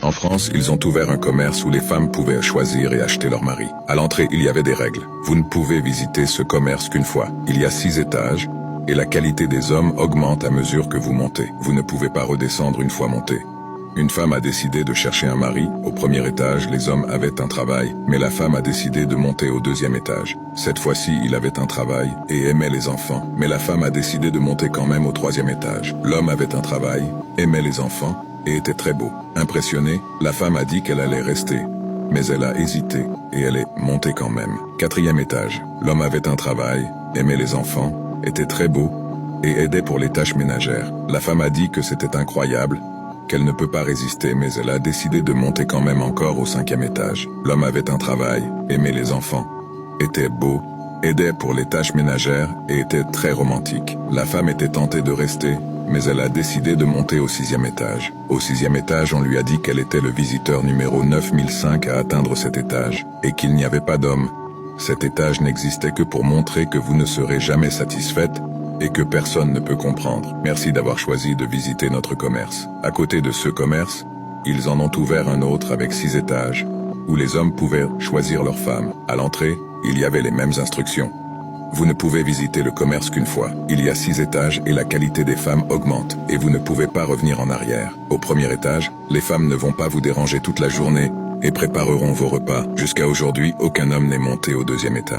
En France, ils ont ouvert un commerce où les femmes pouvaient choisir et acheter leur mari. À l'entrée, il y avait des règles. Vous ne pouvez visiter ce commerce qu'une fois. Il y a 6 étages, et la qualité des hommes augmente à mesure que vous montez. Vous ne pouvez pas redescendre une fois monté. Une femme a décidé de chercher un mari. Au premier étage, les hommes avaient un travail, mais la femme a décidé de monter au deuxième étage. Cette fois-ci, il avait un travail et aimait les enfants, mais la femme a décidé de monter quand même au troisième étage. L'homme avait un travail, aimait les enfants et était très beau. Impressionnée, la femme a dit qu'elle allait rester, mais elle a hésité et elle est montée quand même. Quatrième étage, l'homme avait un travail, aimait les enfants, était très beau et aidait pour les tâches ménagères. La femme a dit que c'était incroyable, qu'elle ne peut pas résister, mais elle a décidé de monter quand même encore au 5e étage. L'homme avait un travail, aimait les enfants, était beau, aidait pour les tâches ménagères et était très romantique. La femme était tentée de rester, mais elle a décidé de monter au 6e étage. Au 6e étage, on lui a dit qu'elle était le visiteur numéro 9005 à atteindre cet étage, et qu'il n'y avait pas d'homme. Cet étage n'existait que pour montrer que vous ne serez jamais satisfaite, et que personne ne peut comprendre. Merci d'avoir choisi de visiter notre commerce. À côté de ce commerce, ils en ont ouvert un autre avec 6 étages, où les hommes pouvaient choisir leur femme. À l'entrée, il y avait les mêmes instructions. Vous ne pouvez visiter le commerce qu'une fois. Il y a 6 étages et la qualité des femmes augmente, et vous ne pouvez pas revenir en arrière. Au premier étage, les femmes ne vont pas vous déranger toute la journée, et prépareront vos repas. Jusqu'à aujourd'hui, aucun homme n'est monté au 2e étage.